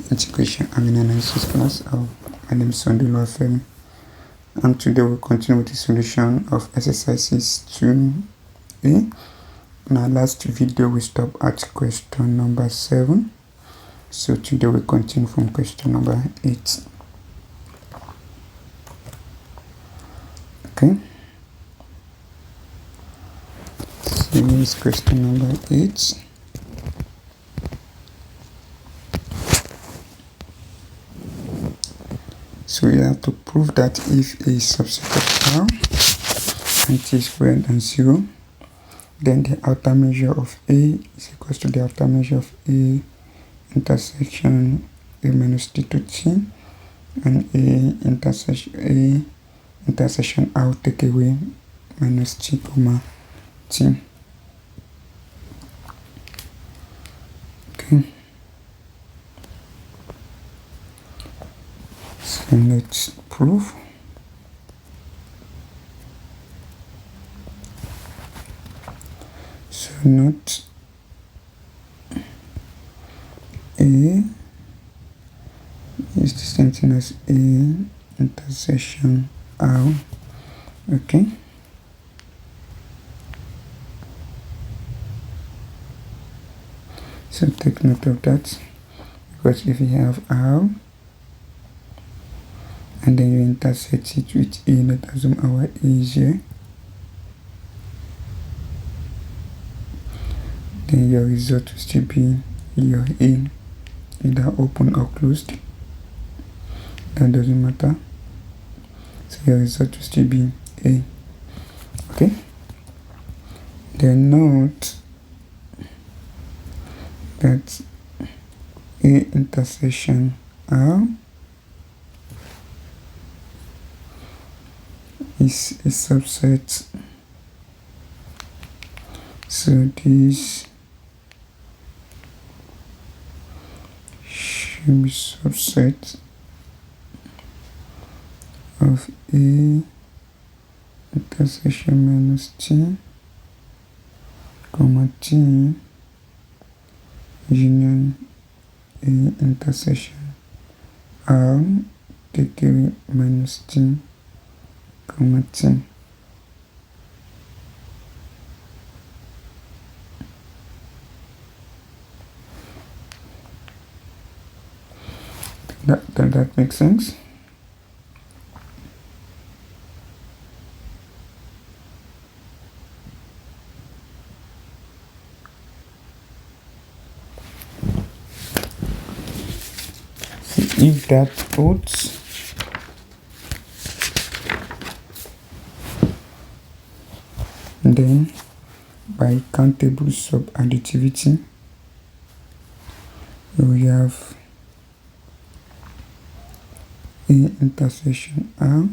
Integration and analysis class. My name is Sheldon, and today we'll continue with the solution of exercises 2a. In our last video we stopped at question number 7, so today we continue from question number 8. Okay, so here is question number 8. So we have to prove that if a subset of R and t squared and 0, then the outer measure of A is equal to the outer measure of A intersection A minus t to t, and A intersection R take away minus t comma t. Okay. So let's prove. So not A is the same thing as A intersection R. Okay. So take note of that, because if you have R and then you intersect it with A, let us assume our A is here, then your result will still be your A, either open or closed. That doesn't matter. So your result will still be A. Okay. Then note that A intersection R is a subset. So this should be subset of A intersection minus t comma t union A intersection R take away minus t comma t. That makes sense. If that holds, then by countable subadditivity we have A intersection R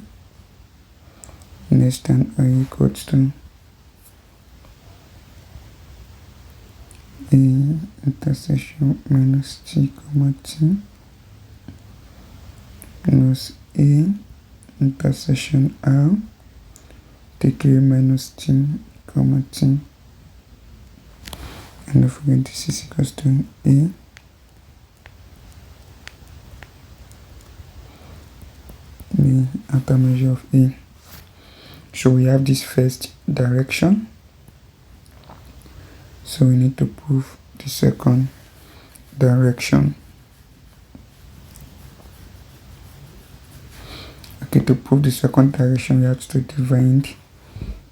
less than or equals to A intersection minus t comma t plus A intersection R take away minus t comma t, and don't forget this is equals to A the outer measure of A. So we have this first direction, so we need to prove the second direction. Okay, to prove the second direction we have to define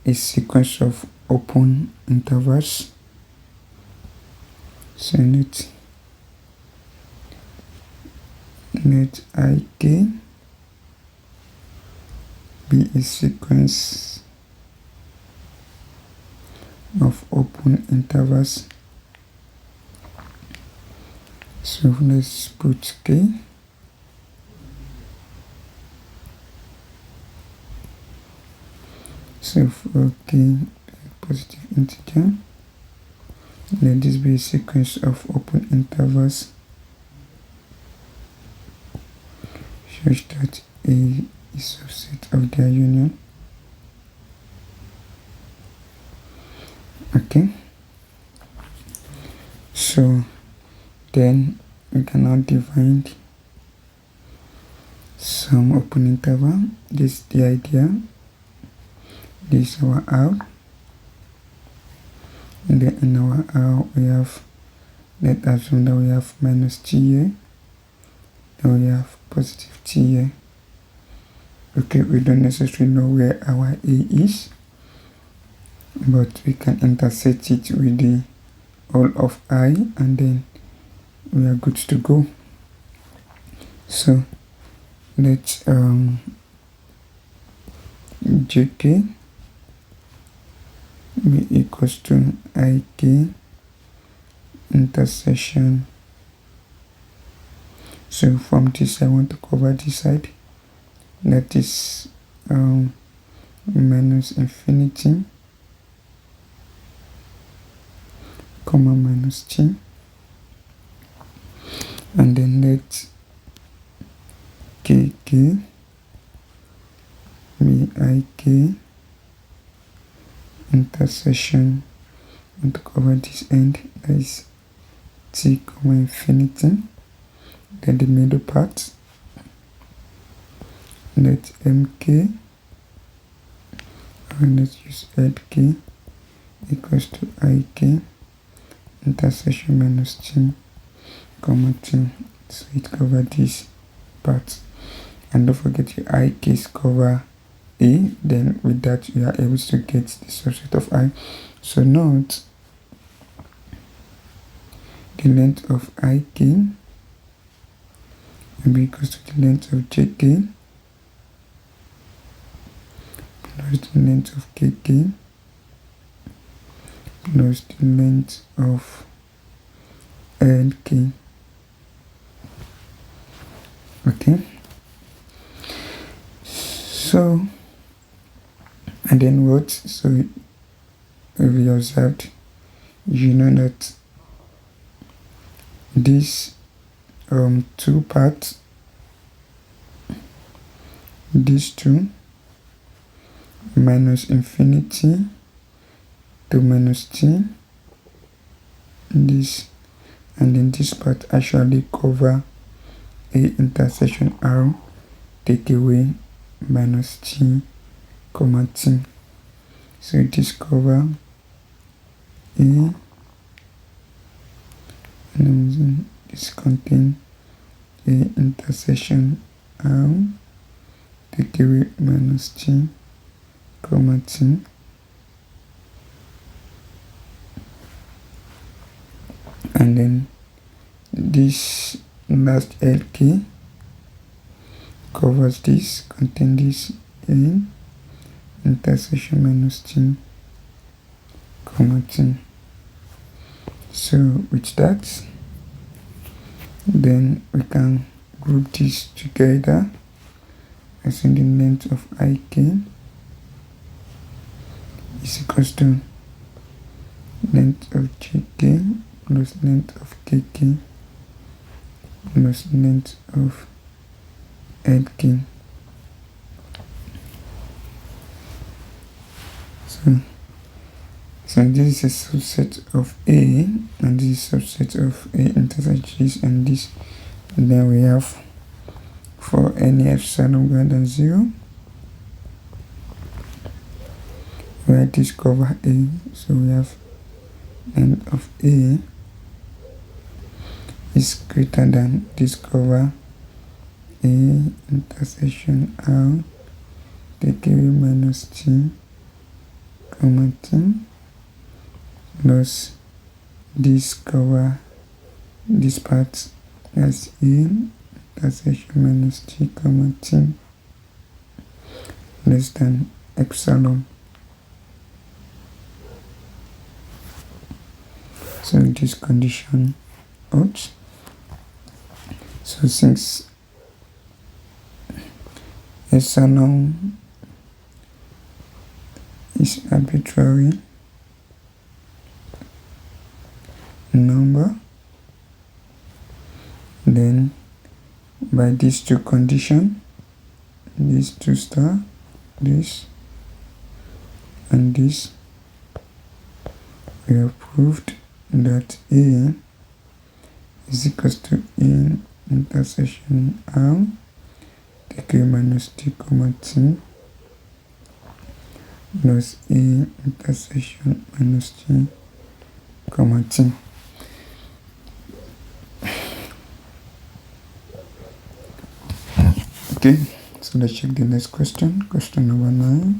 a sequence of open intervals. So let Ik be a sequence of open intervals. So let's put K. So for K positive integer, let this be a sequence of open intervals such that A is subset of their union. Okay. So then we can now define some open interval. This is the idea. This is our R. And then in our R we have, let's assume that we have minus t here. Then we have positive t here. Okay, we don't necessarily know where our A is, but we can intersect it with the all of I, and then we are good to go. So let's jk be equals to ik intersection. So from this I want to cover this side, that is minus infinity comma minus t, and then let kk be ik intersection. I want to cover this end, that is t comma infinity, then the middle part, let mk, and let's use lk equals to ik intersection minus t comma t. So it covers this part, and don't forget your ik's cover a, then with that you are able to get the subset of I. So note the length of ik will be equal to the length of jk plus the length of kk plus the length of lk. Okay, so and then what? So we observed, you know that these two parts, these two, minus infinity to minus t, this, and then this part actually cover a intersection r, take away minus t comma t. So this cover a, and then this contain a intersection r, take away minus t comma t, and then this last lk covers this, contain this a intersection minus t comma t. So with that, then we can group this together as in the length of ik is equals to length of jk plus length of kk plus length of lk. So this is a subset of A, and this is a subset of A intersect this and this. And then we have for any epsilon greater than 0, where this cover A, so we have end of A is greater than this cover A intersection R, take away minus t comma t plus this cover this part as A intersection minus t comma t less than epsilon. So this condition holds. So since epsilon is arbitrary number, then by these two conditions, these two star, this and this, we have proved that A is equals to A intersection R take A minus T comma T plus A intersection minus T comma T. Okay, so let's check the next question. Question number 9.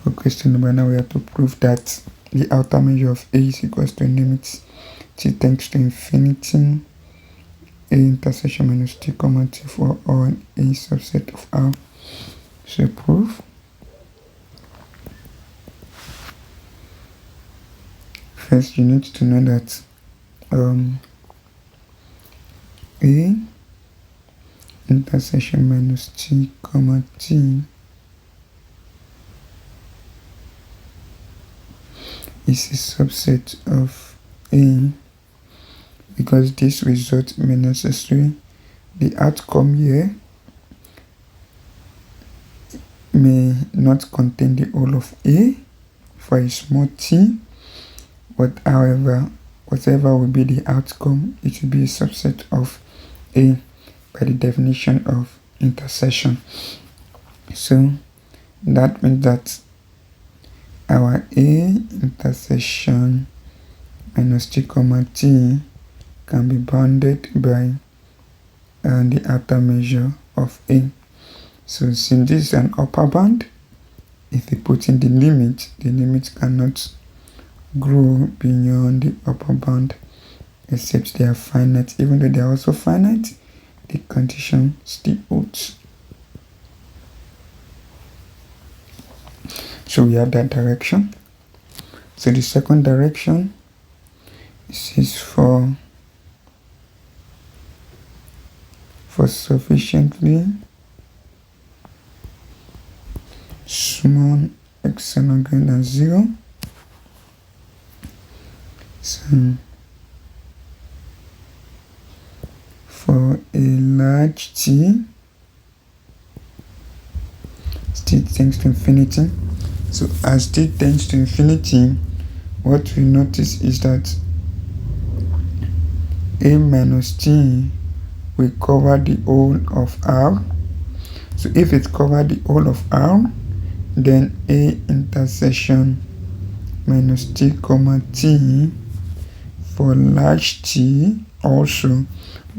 For question number 9, we have to prove that the outer measure of A is equals to limit T tends to infinity A intersection minus T comma T for all A subset of R. So proof. First, you need to know that A intersection minus T comma T is a subset of A because this result may necessarily, the outcome here may not contain the whole of A for a small t, but however, whatever will be the outcome, it will be a subset of A by the definition of intersection. So that means that our A intersection minus T comma T can be bounded by the outer measure of A. So since this is an upper bound, if we put in the limit cannot grow beyond the upper bound except they are finite. Even though they are also finite, the condition still holds. So we have that direction. So the second direction is for sufficiently small epsilon greater than 0. So for a large t tends to infinity. So as t tends to infinity, what we notice is that A minus t will cover the whole of R. So if it covers the whole of R, then A intersection minus T comma T for large T also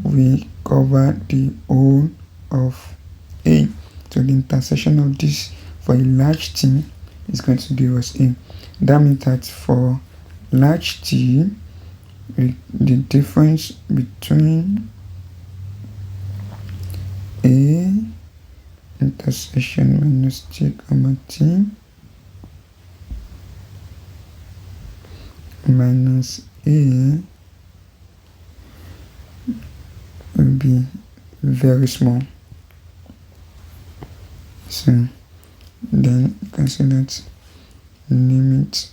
will cover the whole of A. So the intersection of this for a large T is going to give us A. That means that for large T, the difference between A intersection minus T comma T minus A will be very small. So then you can see that limit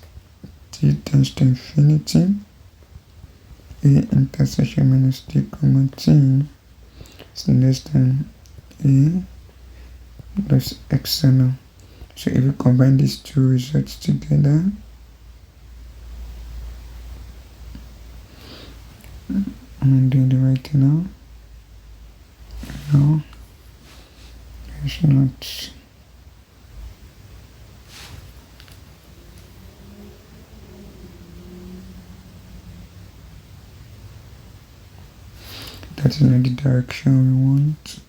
T tends to infinity A intersection minus T comma T is less than A plus epsilon. So if you combine these two results together, I'm doing the right thing now. No, it's not. That is not the direction we want.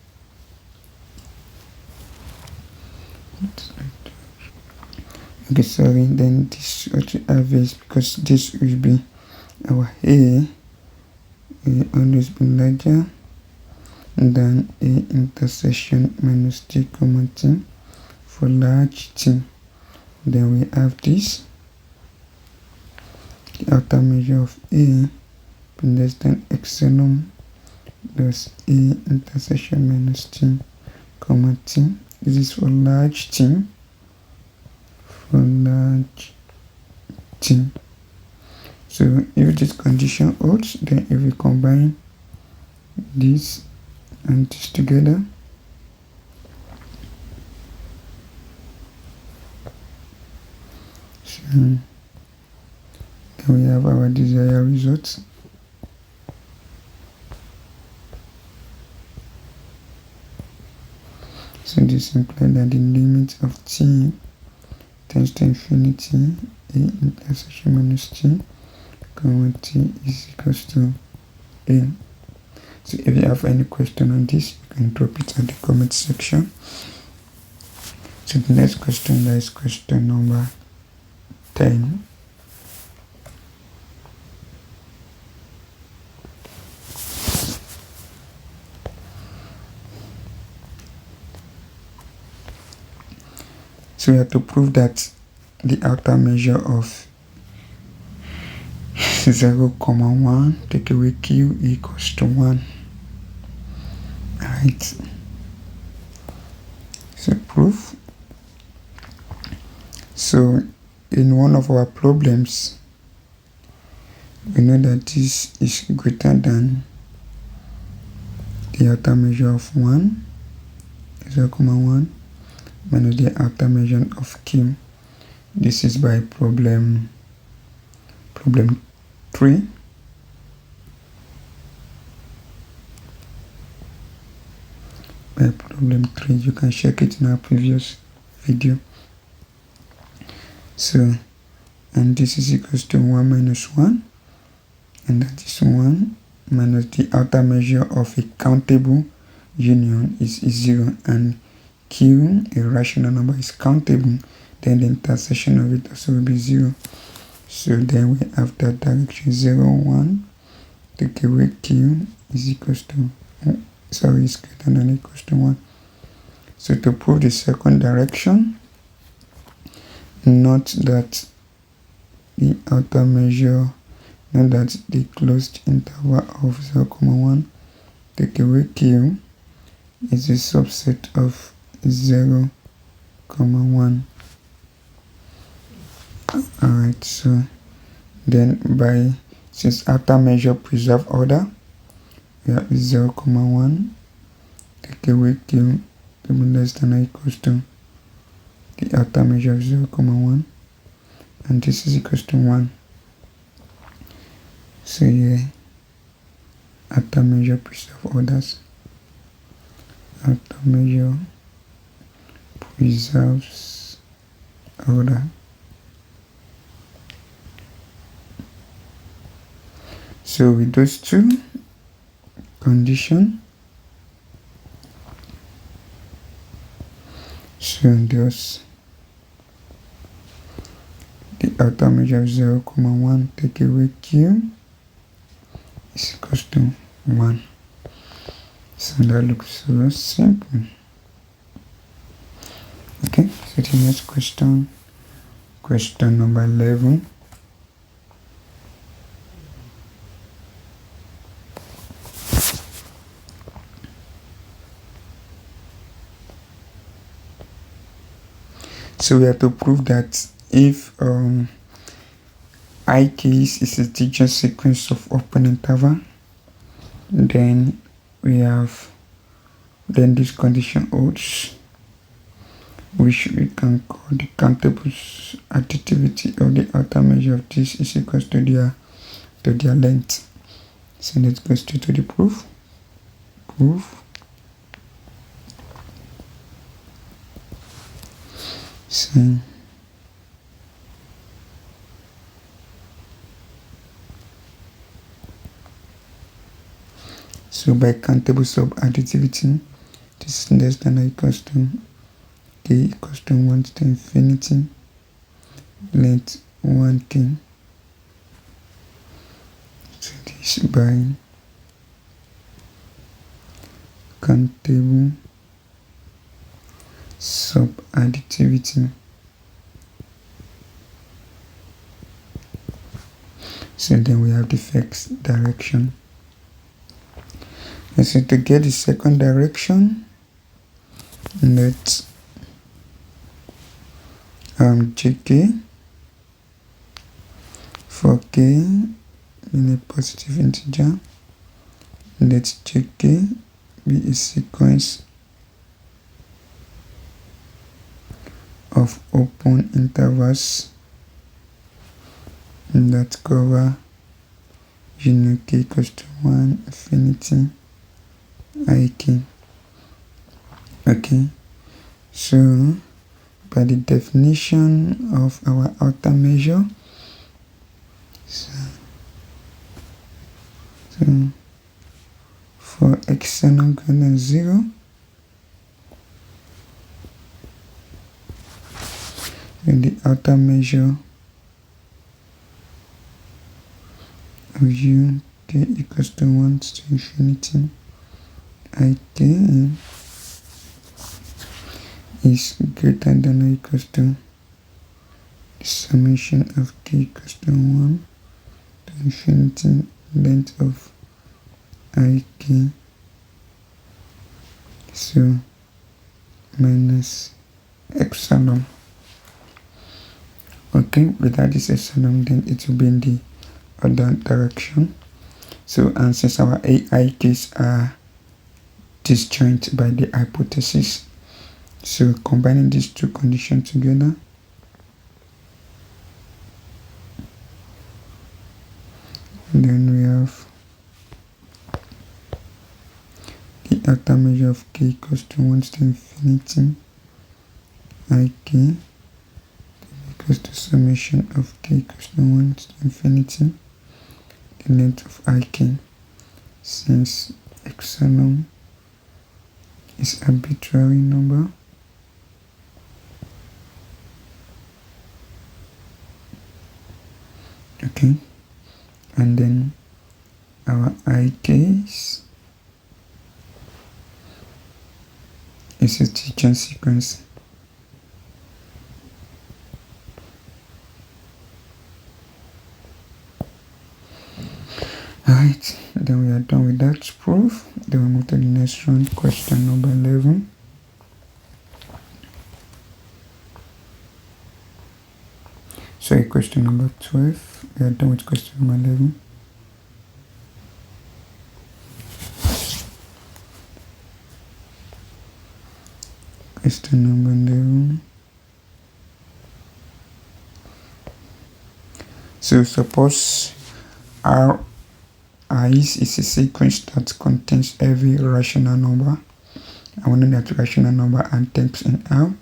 Okay, sorry, then this what we have is, because this will be our A will always be larger than A intersection minus T comma T for large T. Then we have this, the outer measure of A be less than epsilon plus A intersection minus T comma T. This is for large T. For large T. So if this condition holds, then if we combine this and this together, then we have our desired results. So this implies that the limit of t tends to infinity, a intersection minus t, comma t is equals to a. So if you have any question on this, you can drop it at the comment section. So the next question is question number 10. So we have to prove that the outer measure of 0,1 take away q equals to 1. Right. So proof. So in one of our problems, we know that this is greater than the outer measure of 1, 0,1, minus the outer measure of q. This is by problem 3. By problem 3, you can check it in our previous video. So, and this is equals to 1 minus 1, and that is 1 minus the outer measure of a countable union is 0, and q, a rational number, is countable, then the intersection of it also will be 0. So then we have that direction 0, 1, take away q is equals to, is greater than or equals to 1. So to prove the second direction, note that the outer measure, note that the closed interval of 0,1 take away q is a subset of 0,1. Alright, so then since outer measure preserve order, we have 0,1 take away q to be less than or equals to the outer measure of 0,1, and this is equals to 1. So yeah, outer measure preserve orders. Outer measure preserves order. So with those two conditions, so thus the outer measure of 0,1 take away q is equals to 1. So that looks so simple. Okay, so the next question number 11. So we have to prove that if I case is a digit sequence of open interval, then this condition holds, which we can call the countable additivity of the outer measure of this is equals to their length. So let's go straight to the proof. So by countable subadditivity, this is less than or equals to k equals to 1 to infinity, length 1k. So this by countable subadditivity. So then we have the first direction. And so to get the second direction, let's jk for k in a positive integer, let jk be a sequence of open intervals that cover k equals to 1 infinity ik. Okay, so by the definition of our outer measure, so for external greater than 0, then the outer measure of k equals to 1 to infinity ik is greater than or equals to the summation of k equals to 1 to infinity length of ik, so minus epsilon. Okay, without this epsilon, then it will be in the other direction. So, and since our AIKs are disjoint by the hypothesis, so combining these two conditions together, then we have the outer measure of k equals to 1 to infinity ik equals to summation of k equals to 1 to infinity the length of ik, since epsilon is arbitrary number. Okay, and then our ik's is a disjoint sequence. Alright, then we are done with that proof. Then we move to the next one, question number 11. Sorry, question number 12. We are done with question number 11. Question number 11. So suppose R is a sequence that contains every rational number, and we know that rational number are terms in R.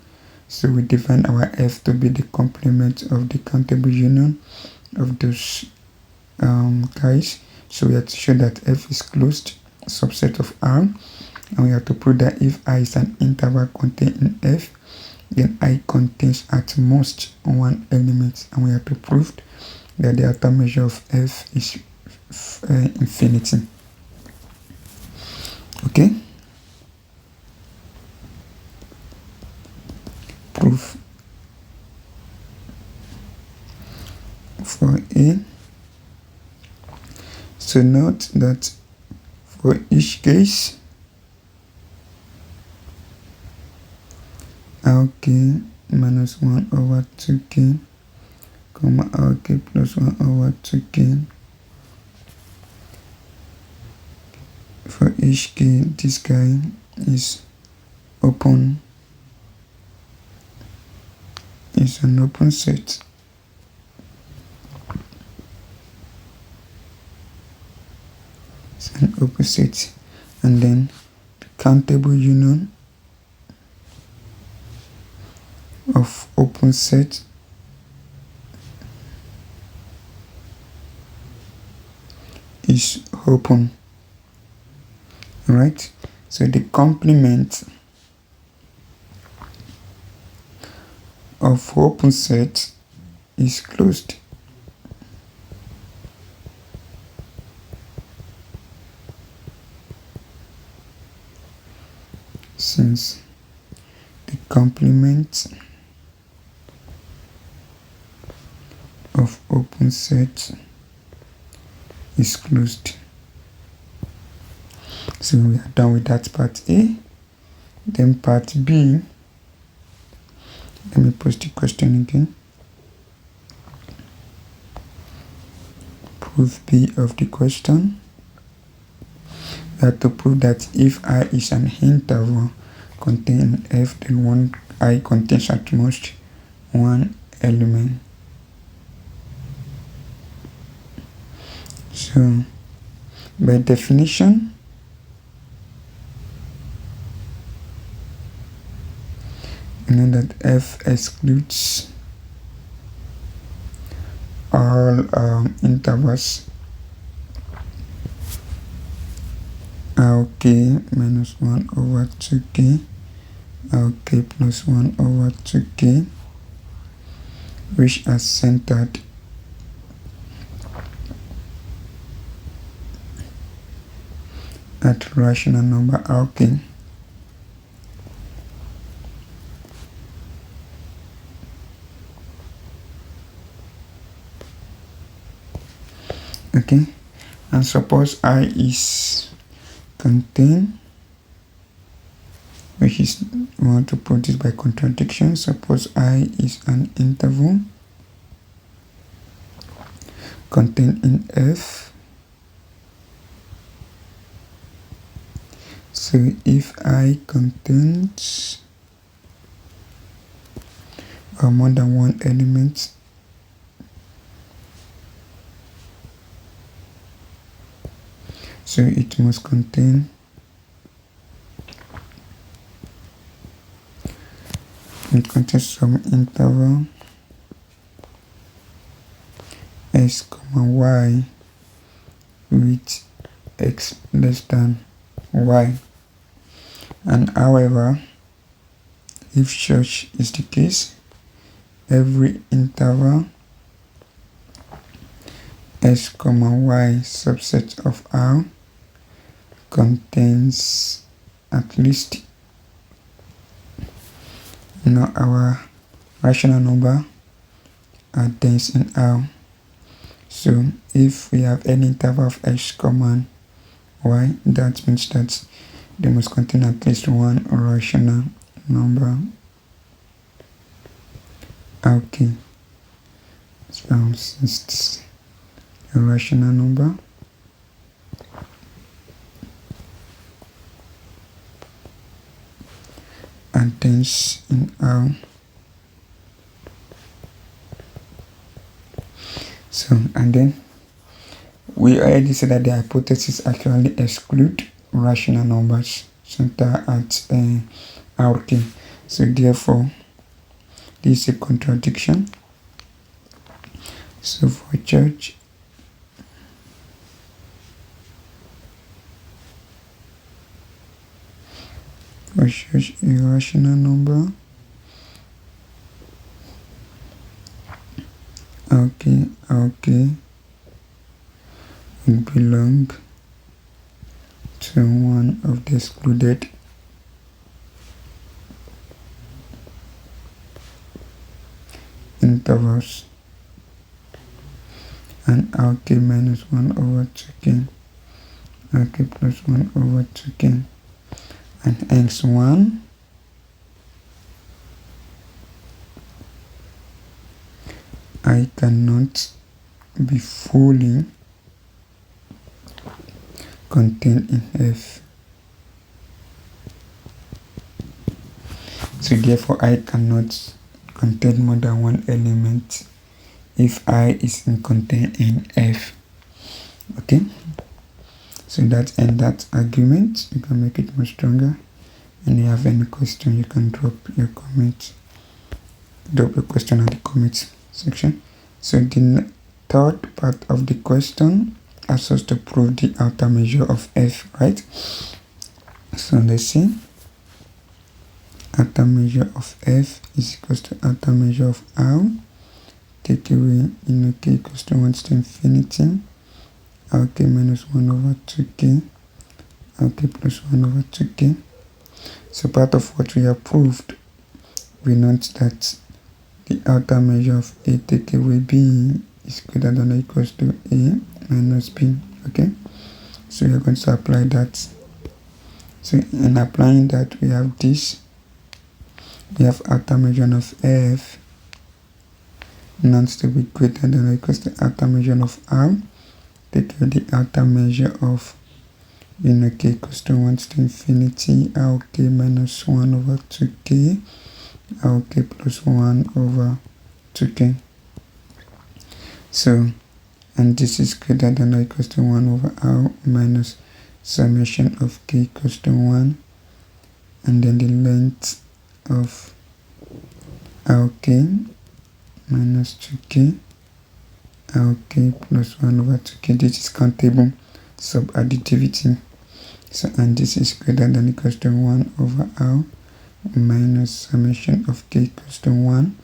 So we define our F to be the complement of the countable union of those guys. So we have to show that F is closed subset of R, and we have to prove that if I is an interval contained in F, then I contains at most one element, and we have to prove that the outer measure of F is infinity. Okay, proof for A. So note that for each case, Rk minus 1 over 2k, comma Rk plus 1 over 2k. For each k, this guy is open, is an open set. It's an open set, and then the countable union of open set is open. Right, so the complement of open set is closed. Since the complement of open set is closed. So we are done with that part A. Then part B, let me post the question again. Proof B of the question. We have to prove that if I is an interval containing F, then one I contains at most one element. So by definition, you know that f excludes all intervals k minus 1 over 2k, k plus 1 over 2k, which are centered at rational number k. Okay, and suppose I is contained, which is we want to put this by contradiction. Suppose I is an interval contained in F. So if I contains more than one element, so it must contain some interval x comma y with x less than y. And however, if such is the case, every interval x comma y subset of R contains at least our rational number are dense in R. So if we have any interval of x comma y, that means that they must contain at least one rational number k. So since a rational number and dense in R. So, and then we already said that the hypothesis actually exclude rational numbers center at RK. So therefore, this is a contradiction. So for church, a rational number okay will belong to one of the excluded intervals, and k minus 1 over 2k, k plus 1 over 2k, and x1 I cannot be fully contained in F. So therefore I cannot contain more than one element if I is contained in F. Okay, so that ends that argument. You can make it more stronger, and if you have any question you can drop your comment, at the comment section. So the third part of the question asks us to prove the outer measure of F, right? So let's see. Outer measure of F is equals to outer measure of R. Take away k equals to 1 to infinity, k minus 1 over 2k, k plus 1 over 2k. So part of what we have proved, we note that the outer measure of A take away B is greater than or equals to A minus B. Okay, so we are going to apply that. So in applying that, we have this. We have outer measure of F not to be greater than or equals to outer measure of R. Take away the outer measure of k equals to 1 to infinity, k minus 1 over 2k, k plus 1 over 2k. So and this is greater than or equals to 1 over r minus summation of k equals to 1, and then the length of rk minus 2k rk plus 1 over 2k. This is countable subadditivity. So, and this is greater than or equals to 1 over r minus summation of k equals to 1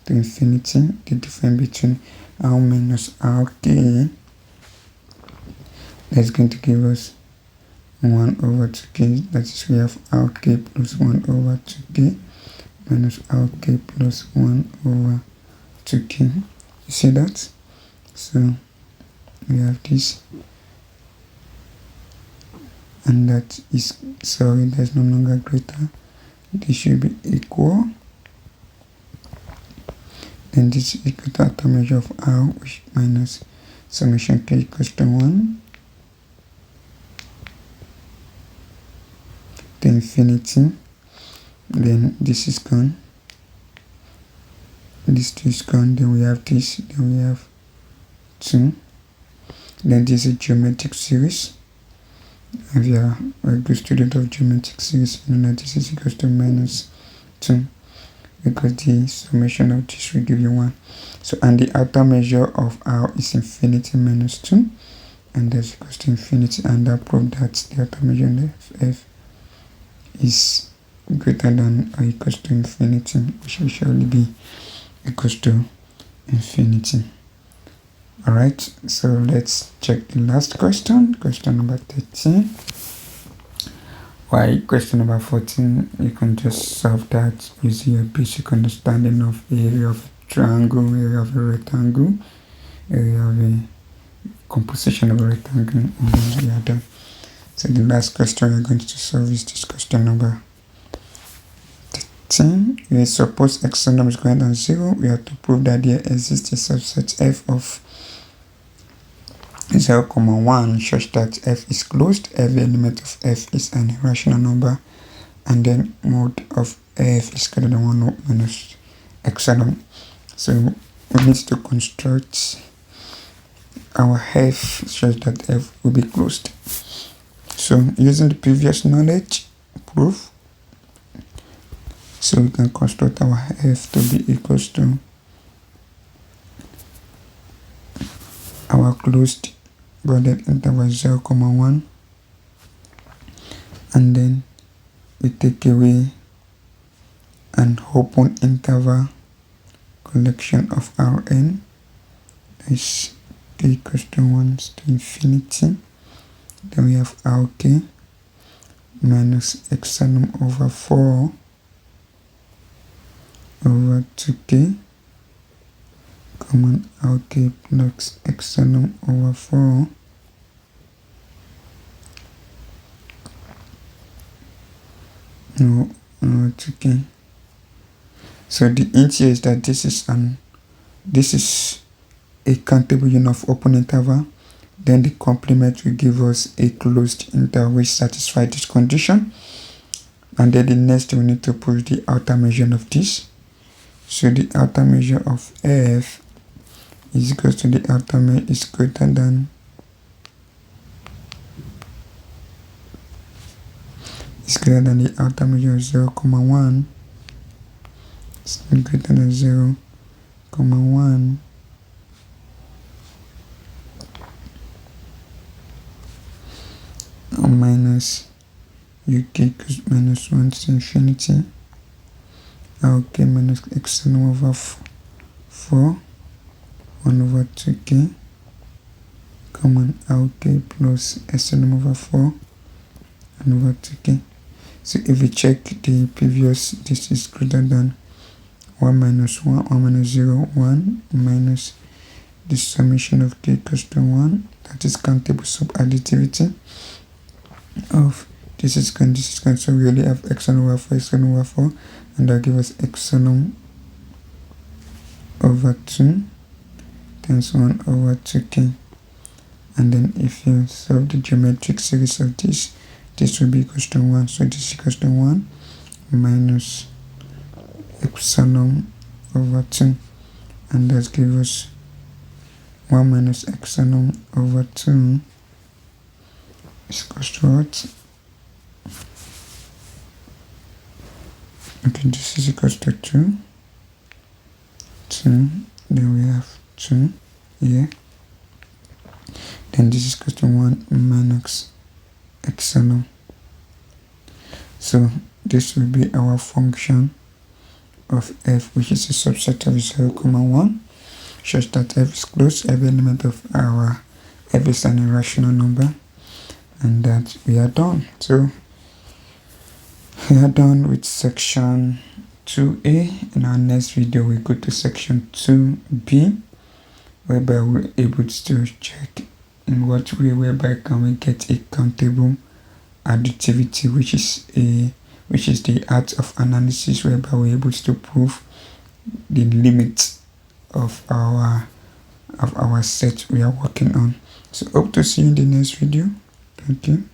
to infinity. The difference between r minus rk, that's going to give us 1 over 2k. That is, we have rk plus 1 over 2k minus rk plus 1 over 2k. You see that? So we have this, and that is, sorry, that's no longer greater. This should be equal. Then this is equal to outer measure of r, which minus summation k equals to 1 to infinity. Then this is gone. This 2 is gone. Then we have this. Then we have 2. Then this is a geometric series. If you are a good student of geometric series, you know that this is equal to minus 2, because the summation of this will give you 1. So, and the outer measure of r is infinity minus 2, and that's equals to infinity, and that proves that the outer measure of f is greater than or equals to infinity, which will surely be equals to infinity. Alright, so let's check the last question, question number 13. While question number 14, you can just solve that using your basic understanding of the area of a triangle, area of a rectangle, area of a composition of a rectangle, and then we are done. So the last question we're going to solve is this question number 13. We suppose x is greater than 0. We have to prove that there exists a subset f of 0, 1 such that f is closed. Every element of f is an irrational number, and then mode of f is greater than 1 minus epsilon. So we need to construct our f such that f will be closed. So using the previous knowledge proof, so we can construct our f to be equals to our closed bracket interval 0, 1, and then we take away an open interval collection of Rn, that is k equals to 1 to infinity. Then we have Rk minus epsilon over 4 over 2k, common Rk plus epsilon over 4 over 2k. So the hint here is that this is a countable unit of open interval. Then the complement will give us a closed interval which satisfies this condition. And then the next we need to put the outer measure of this. So the outer measure of f is equal to the outer measure is greater than the outer measure of 0, 1. It's greater than 0, 1. Or minus uk equals minus 1 to infinity. Rk minus epsilon over 4, 1 over 2k, common Rk plus epsilon over 4, 1 over 2k. So if we check the previous, this is greater than 1 minus 1, 1 minus 0, 1, minus the summation of k equals to 1. That is countable subadditivity of this is going, so we only have epsilon over 4, epsilon over 4, and that gives us epsilon over 2 times 1 over 2k. And then if you solve the geometric series of this will be equals to 1. So this is equals to 1 minus epsilon over 2, and that gives us 1 minus epsilon over 2 is equals to what? Okay, this is equals to 2. Then we have 2 here. Then this is equal to 1 minus epsilon. So this will be our function of f, which is a subset of 0, 1, such that f is closed. Every element of our f is an irrational number, and that we are done. So we are done with section 2a. In our next video we go to section 2b, whereby we're able to check in what way whereby can we get a countable additivity, which is the art of analysis, whereby we're able to prove the limits of our set we are working on. So hope to see you in the next video. Thank you.